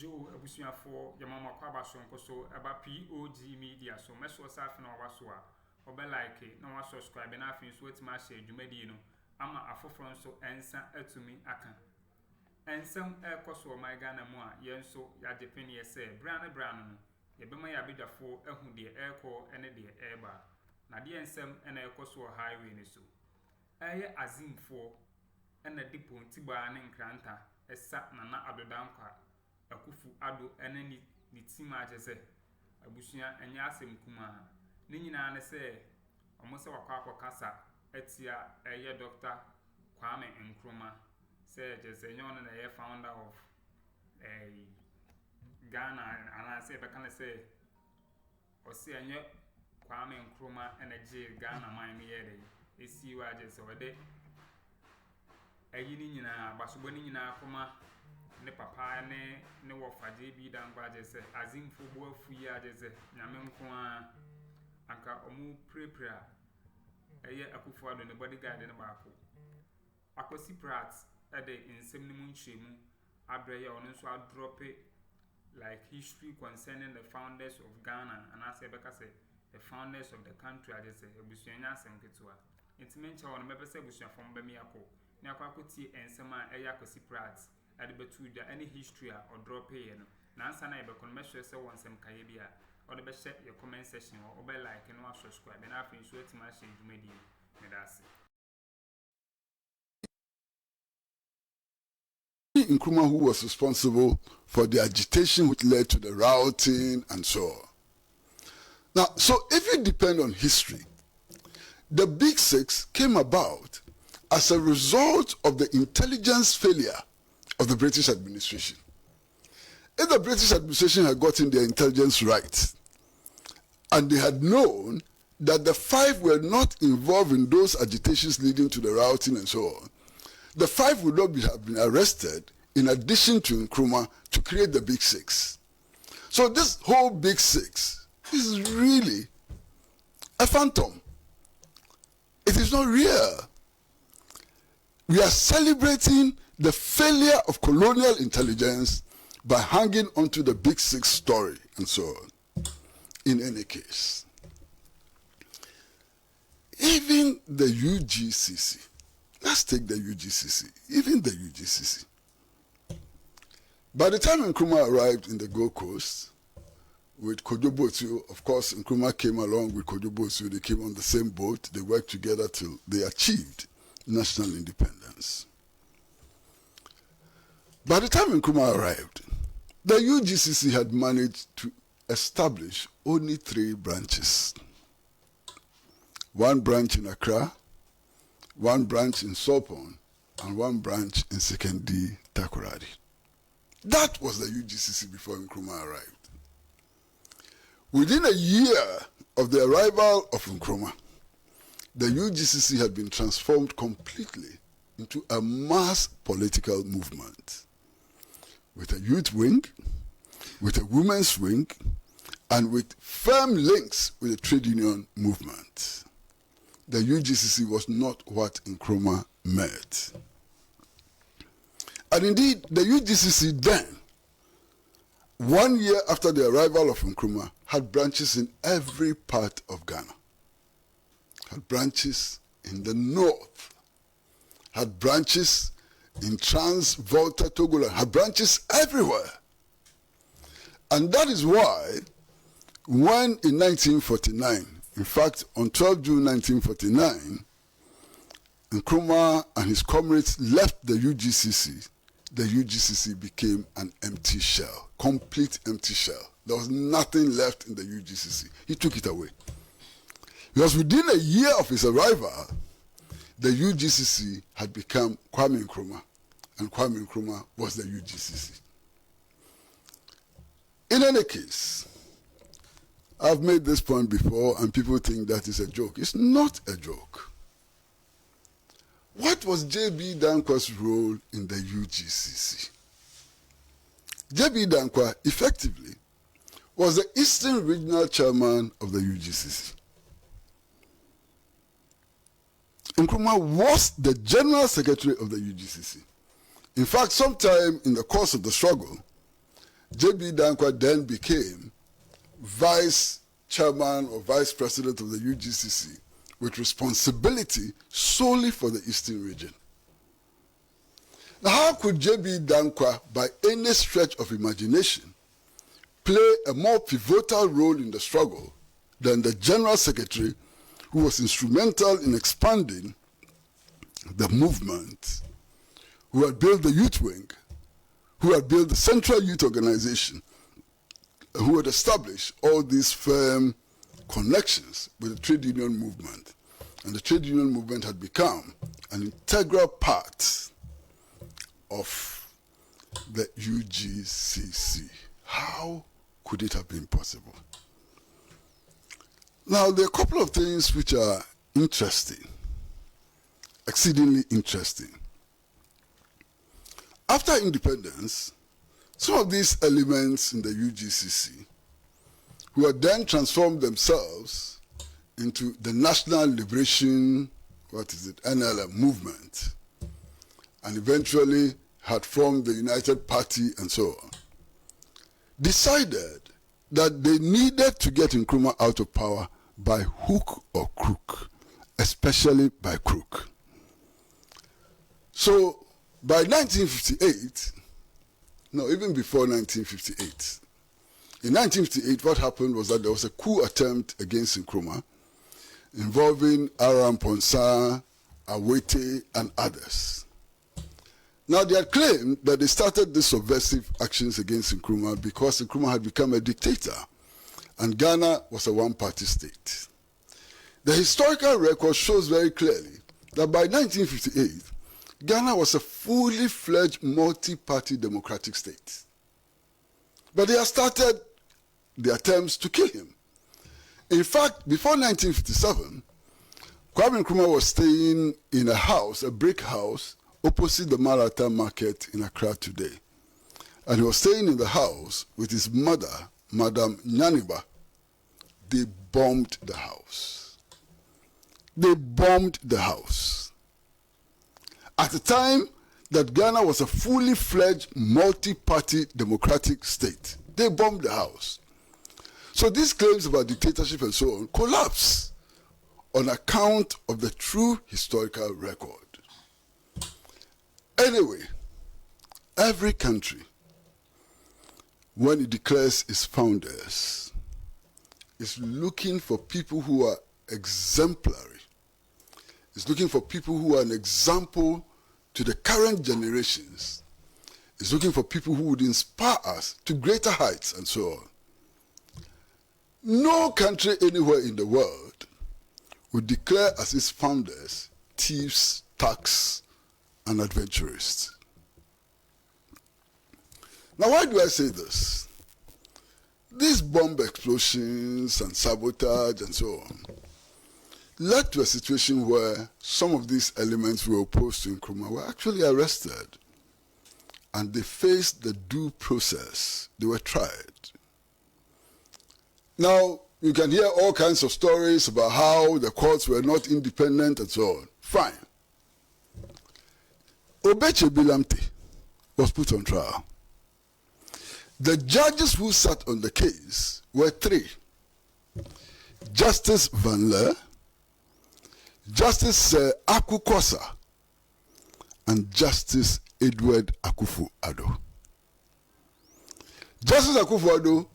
Joe Abusia for Yamama Kwabason so about POG Media so meso safi na waso a obe like na wa subscribe na afin so wetima share dwumadi no ama afoforo nso ensa atumi aka ensam ekoso my Ghana mu a yenso ya depend yese brand no yebema ya bedafo ehu de eko ene de eba na de ensam ena ekoso highway ni so eye azimfo ena dipo ntiba ne nkranta esa na adodankwa Akuffo Addo ene ni team agese abusuya enya asem kuma ne nyina ne se omose wakwa kasa etia eye Dr. Nkrumah say jese nyon na founder of Ghana and I say can say o say enye Nkrumah energy Ghana mine here esi wa jese wede eyi ni nyina basubo ni nyina akoma ne papa ne wofaje bi dan gba jese azimfo bo afu ya jese nyame nko anka omu prepare eye Akuffo Addo ne bodyguard ne baako KwesiPrat ade insem ni munchemu abreye ono so drop like history concerning the founders of Ghana and I say beka say the founders of the country jese ebusuanya asem ketua intimencha ono mebese busua fom ba mi akọ ni akwakotie ensem a eye KwesiPrat ade betu da any history or drop here no na ansa na ebe kon mesho se wonsem kaye bia or the be share your comment section or be like and subscribe and afin so etima share dwumadi me dase Nkrumah, who was responsible for the agitation which led to the rioting and so on. Now, so if you depend on history, the Big Six came about as a result of the intelligence failure of the British administration. If the British administration had gotten their intelligence right, and they had known that the five were not involved in those agitations leading to the rioting and so on, the five would not have been arrested in addition to Nkrumah to create the Big Six. So this whole Big Six is really a phantom. It is not real. We are celebrating the failure of colonial intelligence by hanging onto the Big Six story and so on. In any case, even the UGCC, let's take the UGCC, even the UGCC. By the time Nkrumah arrived in the Gold Coast with Kojo Botu, of course Nkrumah came along with Kojo Botu, they came on the same boat, they worked together till they achieved national independence. By the time Nkrumah arrived, the UGCC had managed to establish only 3 branches. 1 branch in Accra, 1 branch in Sopon, and 1 branch in Sekondi Takoradi. That was the UGCC before Nkrumah arrived. Within a year of the arrival of Nkrumah, the UGCC had been transformed completely into a mass political movement, with a youth wing, with a women's wing, and with firm links with the trade union movement. The UGCC was not what Nkrumah meant. And indeed, the UGCC then, 1 year after the arrival of Nkrumah, had branches in every part of Ghana. Had branches in the north, had branches in Trans-Volta Togoland, had branches everywhere. And that is why, when in 1949, in fact, on 12 June 1949, Nkrumah and his comrades left the UGCC became an empty shell, complete empty shell. There was nothing left in the UGCC. He took it away. Because within a year of his arrival, the UGCC had become Kwame Nkrumah, and Kwame Nkrumah was the UGCC. In any case, I've made this point before, and people think that is a joke. It's not a joke. What was J.B. Dankwa's role in the UGCC? J.B. Dankwa, effectively, was the Eastern Regional Chairman of the UGCC. Nkrumah was the General Secretary of the UGCC. In fact, sometime in the course of the struggle, J.B. Dankwa then became vice chairman or vice president of the UGCC with responsibility solely for the Eastern region. Now, how could J.B. Dankwa, by any stretch of imagination, play a more pivotal role in the struggle than the General Secretary who was instrumental in expanding the movement, who had built the youth wing, who had built the Central Youth Organization, who had established all these firm connections with the trade union movement. And the trade union movement had become an integral part of the UGCC. How could it have been possible? Now, there are a couple of things which are interesting, exceedingly interesting. After independence, some of these elements in the UGCC, who had then transformed themselves into the National Liberation, NLM movement, and eventually had formed the United Party and so on, decided that they needed to get Nkrumah out of power by hook or crook, especially by crook. So by 1958, no, even before 1958, in 1958, what happened was that there was a coup attempt against Nkrumah involving Aram Ponsa, Awete, and others. Now, they had claimed that they started these subversive actions against Nkrumah because Nkrumah had become a dictator and Ghana was a one-party state. The historical record shows very clearly that by 1958, Ghana was a fully fledged multi-party democratic state. But they had started the attempts to kill him. In fact, before 1957, Kwame Nkrumah was staying in a house, a brick house, opposite the Marata market in Accra today. And he was staying in the house with his mother, Madam Nyaniba. They bombed the house. They bombed the house. At the time that Ghana was a fully fledged multi-party democratic state, they bombed the house. So these claims about dictatorship and so on collapse on account of the true historical record. Anyway, every country, when it declares its founders, is looking for people who are exemplary. It's looking for people who are an example to the current generations. It's looking for people who would inspire us to greater heights and so on. No country anywhere in the world would declare as its founders thieves, thugs, and adventurers. Now, why do I say this? These bomb explosions and sabotage and so on led to a situation where some of these elements who were opposed to Nkrumah were actually arrested and they faced the due process. They were tried. Now, you can hear all kinds of stories about how the courts were not independent and so on. Fine. Obeche Bilamte was put on trial. The judges who sat on the case were three: Justice Van Leer, Justice Akuffo, and Justice Edward Akuffo Addo. Justice Akuffo Addo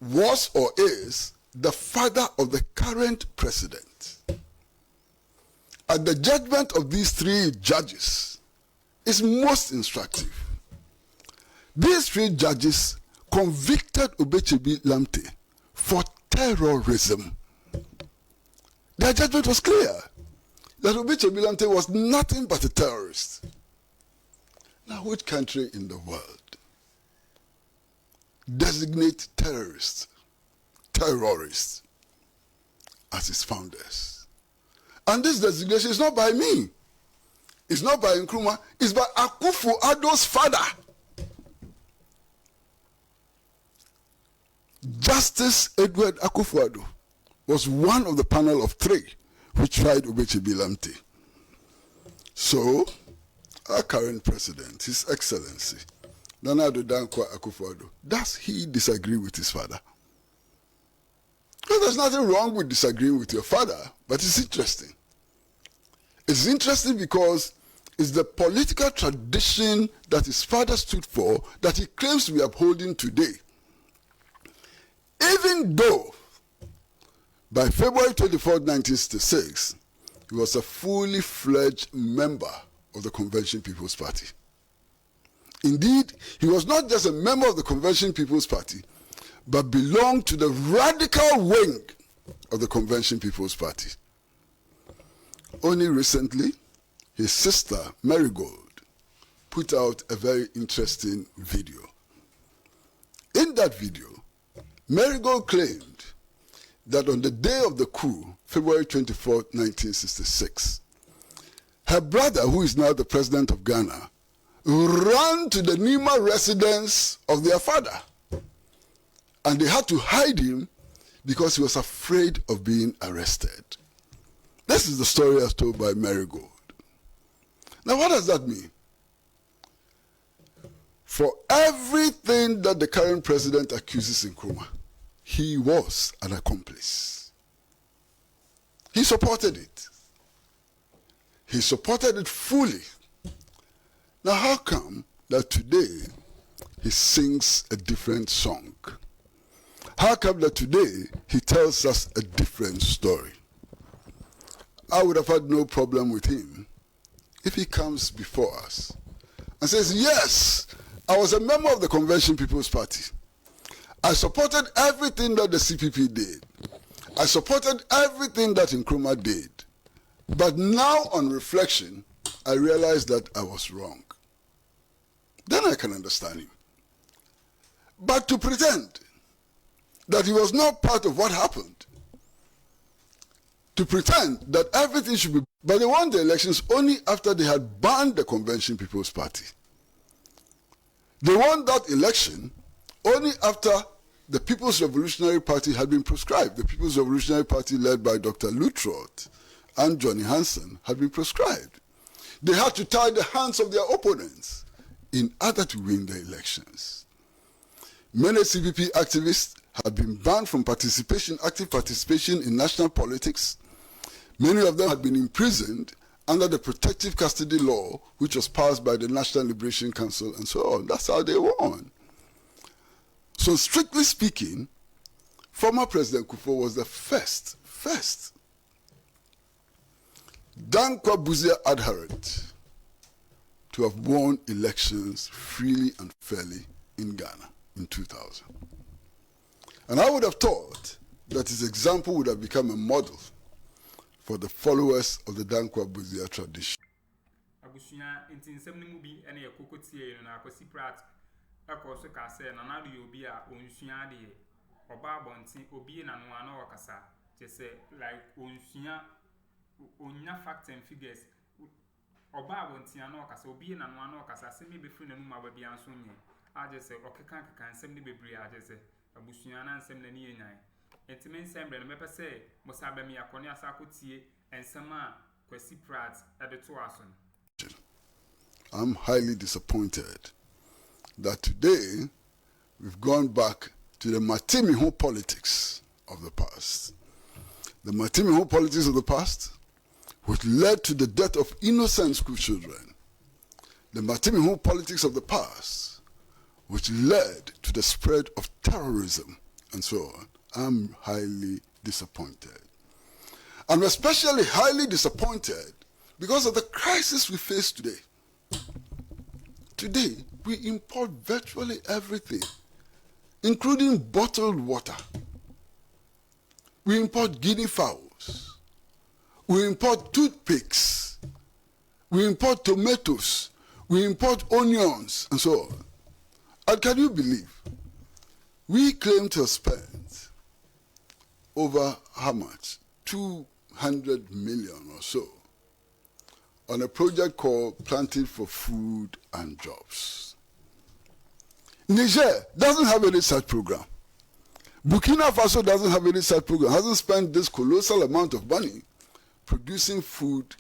was or is the father of the current president. And the judgment of these three judges is most instructive. These three judges convicted Obeche Bilamte for terrorism. Their judgment was clear that Obeche Bilamte was nothing but a terrorist. Now, which country in the world designate terrorists as its founders? And this designation is not by me. It's not by Nkrumah. It's by Akuffo Addo's father. Justice Edward Akuffo Addo was one of the panel of three which tried Obeche Bilamte. So, our current president, His Excellency, Nana Addo Dankwa Akuffo Addo, does he disagree with his father? Well, there's nothing wrong with disagreeing with your father, but it's interesting. It's interesting because it's the political tradition that his father stood for that he claims to be upholding today. Even though by February 24, 1966, he was a fully fledged member of the Convention People's Party. Indeed, he was not just a member of the Convention People's Party, but belonged to the radical wing of the Convention People's Party. Only recently, his sister, Marigold, put out a very interesting video. In that video, Marigold claimed that on the day of the coup, February 24, 1966, her brother, who is now the president of Ghana, ran to the Nima residence of their father. And they had to hide him because he was afraid of being arrested. This is the story as told by Marigold. Now, what does that mean? For everything that the current president accuses Nkrumah, he was an accomplice. He supported it. He supported it fully. Now, how come that today he sings a different song? How come that today he tells us a different story? I would have had no problem with him if he comes before us and says, yes, I was a member of the Convention People's Party. I supported everything that the CPP did. I supported everything that Nkrumah did. But now on reflection, I realized that I was wrong. Then I can understand him. But to pretend that he was not part of what happened, to pretend that everything should be, but they won the elections only after they had banned the Convention People's Party. They won that election only after the People's Revolutionary Party had been proscribed. The People's Revolutionary Party, led by Dr. Lutrot and Johnny Hansen, had been proscribed. They had to tie the hands of their opponents in order to win the elections. Many CPP activists had been banned from active participation in national politics. Many of them had been imprisoned under the protective custody law, which was passed by the National Liberation Council and so on. That's how they won. So strictly speaking, former President Akuffo was the first Dankwa Buzia adherent to have won elections freely and fairly in Ghana in 2000. And I would have thought that his example would have become a model for the followers of the Dankwa Buzia tradition. Abusunya intinsem ni mu bi ene yekokotie no na KwesiPrat akoso ka se na na do obi a onsua de oba bonti obi na no ana wakasa je se like onsua onya facts and figures oba bonti ana wakasa obi na no ana wakasa se me be free na nu ma ba bia nso nye aje se okeka nsem ni bebre aje se abusunya na nsem na ni yenyan entimen nsem bre no mepe se musabami akoni asakotie ensem a KwesiPrat edeto ason. I'm highly disappointed that today we've gone back to the Matimiho politics of the past. The Matimiho politics of the past, which led to the death of innocent school children. The Matimiho politics of the past, which led to the spread of terrorism and so on. I'm highly disappointed. I'm especially highly disappointed because of the crisis we face today. Today, we import virtually everything, including bottled water. We import guinea fowls. We import toothpicks. We import tomatoes. We import onions, and so on. And can you believe? We claim to have spent over how much? 200 million or so on a project called Planting for Food and Jobs. Niger doesn't have any such program. Burkina Faso doesn't have any such program, hasn't spent this colossal amount of money producing food,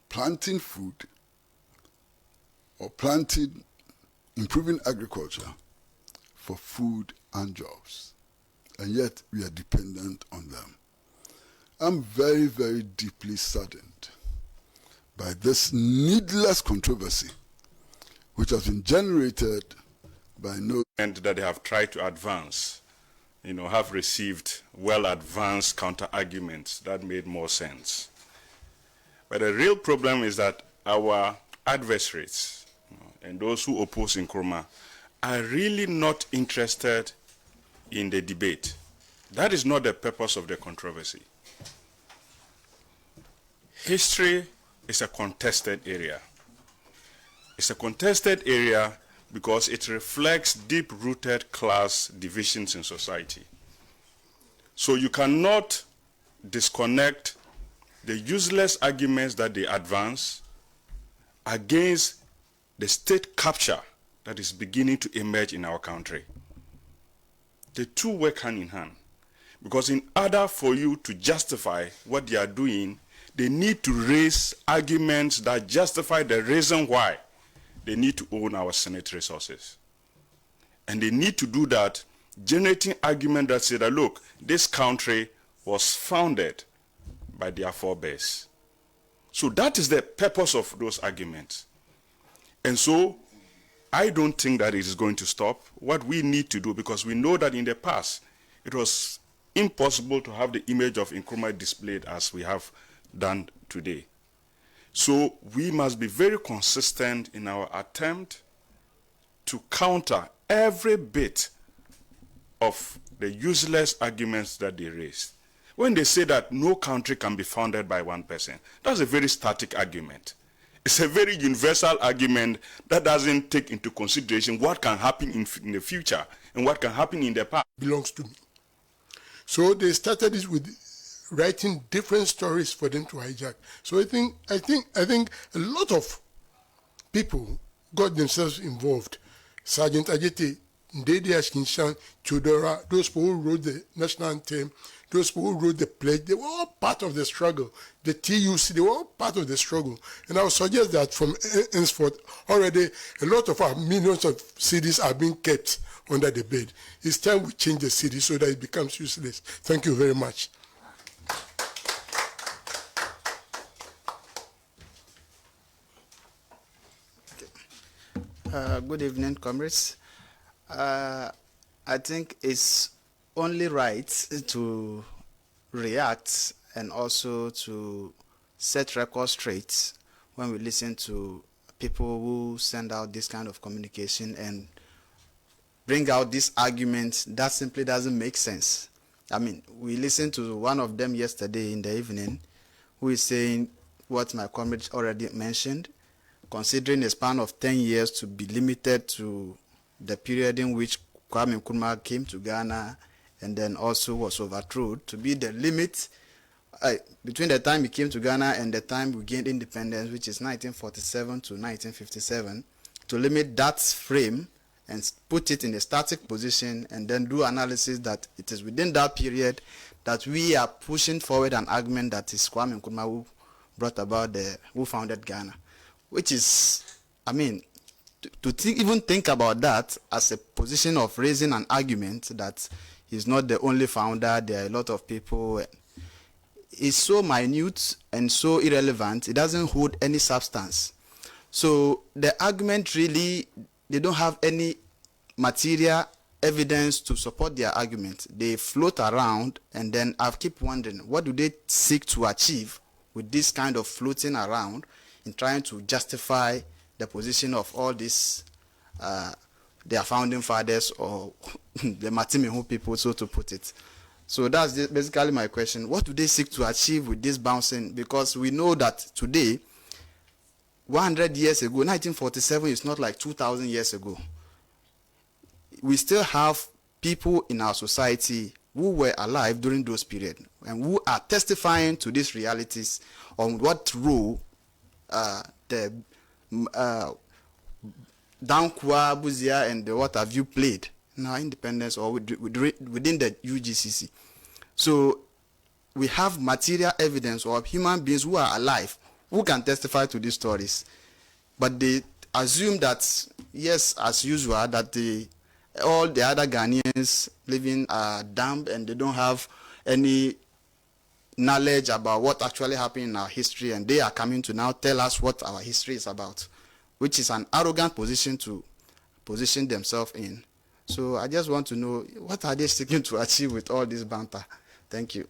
planting food, or planting improving agriculture for food and jobs, and yet we are dependent on them. I'm very, very deeply saddened by this needless controversy which has been generated by no... And that they have tried to advance, have received well-advanced counter-arguments that made more sense. But the real problem is that our adversaries and those who oppose Nkrumah are really not interested in the debate. That is not the purpose of the controversy. History is a contested area. It's a contested area because it reflects deep-rooted class divisions in society. So you cannot disconnect the useless arguments that they advance against the state capture that is beginning to emerge in our country. The two work hand in hand. Because in order for you to justify what they are doing, they need to raise arguments that justify the reason why they need to own our Senate resources. And they need to do that generating arguments that say that, look, this country was founded by their forebears. So that is the purpose of those arguments. And so I don't think that it is going to stop. What we need to do, because we know that in the past, it was impossible to have the image of Nkrumah displayed as we have done today. So we must be very consistent in our attempt to counter every bit of the useless arguments that they raise. When they say that no country can be founded by one person, that's a very static argument. It's a very universal argument that doesn't take into consideration what can happen in the future and what can happen in the past. Belongs to me. So they started this with writing different stories for them to hijack. So I think a lot of people got themselves involved. Sergeant Ajete, Ndede Ashkinshan, Chodora, those people who wrote the national anthem, those people who wrote the pledge, they were all part of the struggle. The TUC, they were all part of the struggle. And I would suggest that from henceforth, already a lot of our millions of CDs are being kept under the bed. It's time we change the CD so that it becomes useless. Thank you very much. Good evening, comrades. I think it's only right to react and also to set records straight when we listen to people who send out this kind of communication and bring out these arguments that simply doesn't make sense. I mean, we listened to one of them yesterday in the evening who is saying what my comrade already mentioned, considering a span of 10 years to be limited to the period in which Kwame Nkrumah came to Ghana and then also was overthrown, to be the limit between the time he came to Ghana and the time we gained independence, which is 1947 to 1957, to limit that frame and put it in a static position and then do analysis that it is within that period that we are pushing forward an argument that is Kwame Nkrumah who brought about who founded Ghana. Which is, I mean, even think about that as a position of raising an argument that he's not the only founder, there are a lot of people. It's so minute and so irrelevant, it doesn't hold any substance. So the argument really, they don't have any material evidence to support their argument. They float around, and then I keep wondering, what do they seek to achieve with this kind of floating around in trying to justify the position of all these, their founding fathers or the Matimehu people, so to put it. So that's basically my question. What do they seek to achieve with this bouncing? Because we know that today, 100 years ago, 1947 is not like 2,000 years ago. We still have people in our society who were alive during those periods and who are testifying to these realities on what role the Dankwa, Buzia, and what have you played in our independence or within the UGCC. So we have material evidence of human beings who are alive who can testify to these stories, but they assume that, yes, as usual, that all the other Ghanaians living are dumb and they don't have any knowledge about what actually happened in our history, and they are coming to now tell us what our history is about, which is an arrogant position to position themselves in. So I just want to know, what are they seeking to achieve with all this banter? Thank you.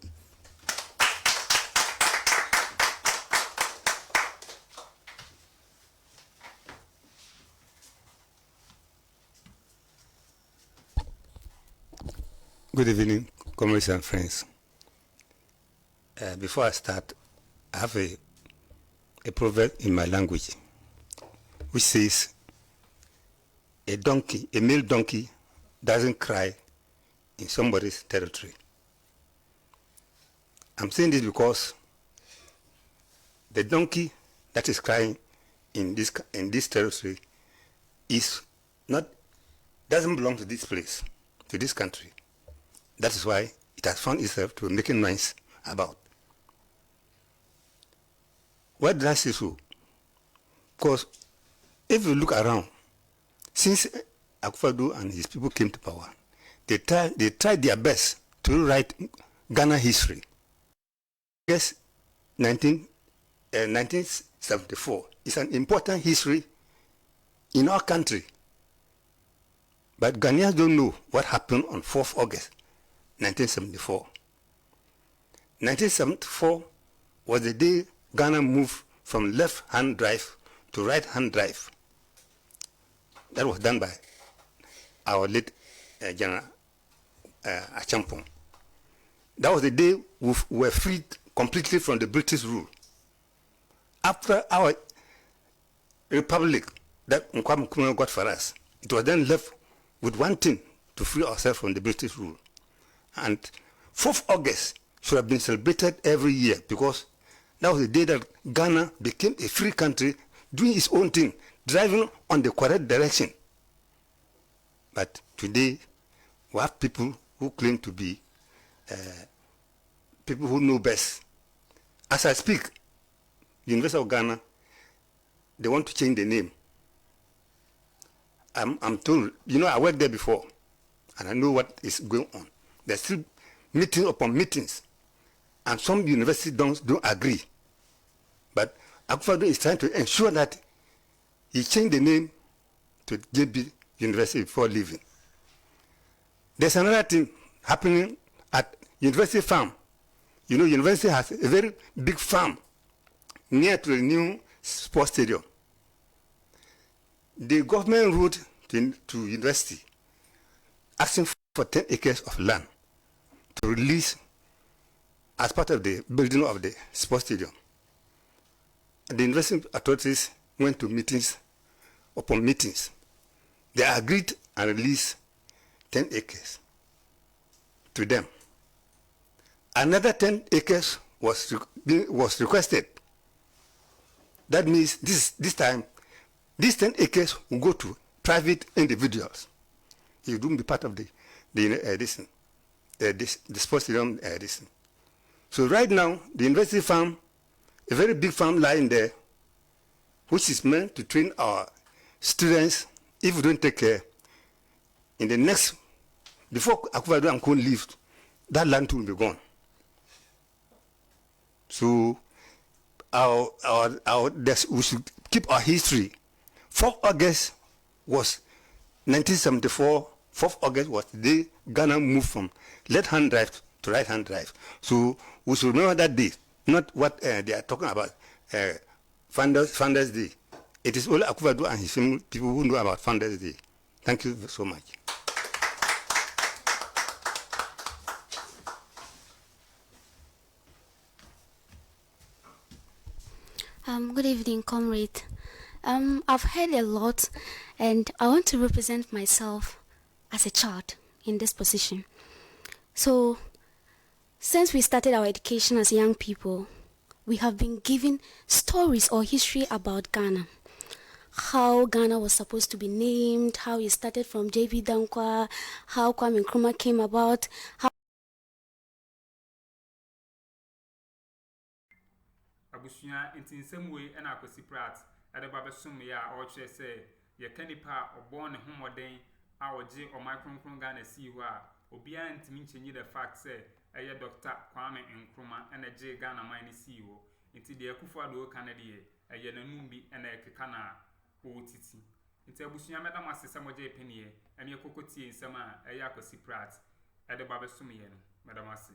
Good evening, comrades and friends. Before I start, I have a proverb in my language which says, a male donkey doesn't cry in somebody's territory. I'm saying this because the donkey that is crying in this territory doesn't belong to this place, to this country. That is why it has found itself to be making noise about. Why did I say so? Because if you look around, since Akuffo and his people came to power, they tried their best to write Ghana history. Yes, 1974 is an important history in our country. But Ghanaians don't know what happened on 4th August 1974. 1974 was the day Ghana moved from left-hand drive to right-hand drive. That was done by our late General Achampong. That was the day we were freed completely from the British rule. After our republic that Nkrumah got for us, it was then left with one thing to free ourselves from the British rule. And 4th August should have been celebrated every year because that was the day that Ghana became a free country doing its own thing, driving on the correct direction. But today, we have people who claim to be people who know best. As I speak, the University of Ghana, they want to change the name. I'm told, I worked there before, and I know what is going on. There's still meeting upon meetings, and some universities don't agree. But Akuffo is trying to ensure that he changed the name to JB University before leaving. There's another thing happening at University Farm. University has a very big farm near to the new sports stadium. The government wrote to university asking for 10 acres of land to release as part of the building of the sports stadium. The university authorities went to meetings upon meetings. They agreed and released 10 acres to them. Another 10 acres was requested. That means this time, these 10 acres will go to private individuals. It won't be part of the sports stadium edition. So right now, the university farm, a very big farm lying there, which is meant to train our students if we don't take care. In the next, before Akuffo and Co leave, that land will be gone. So we should keep our history. 4th August was 1974. 4th August was the day Ghana moved from left-hand drive to right-hand drive. So we should remember that day, not what they are talking about, Founders Day. It is only Akuffo and his family, people who know about Founders Day. Thank you so much. Good evening, comrade. I've heard a lot, and I want to represent myself as a child in this position. So, since we started our education as young people, we have been given stories or history about Ghana. How Ghana was supposed to be named, how it started from J.B. Dankwa, how Kwame Nkrumah came about, how Abushia in some way and KwesiPrat ade ba besum ya o hwe se ye kanipa obon ne homoden a oje o microphone Ghana si ho a obia ntimi nchenyi the fact say eye Dr. Kwame Nkrumah ene je Ghana man ne si ho nti de Akuffo Addo Canada eye nanum bi ene ekeka na o titi nti abusunya meda mo asese mo je penie eme kokotie nsema eye KwesiPrat ade ba besum ye no meda mo ase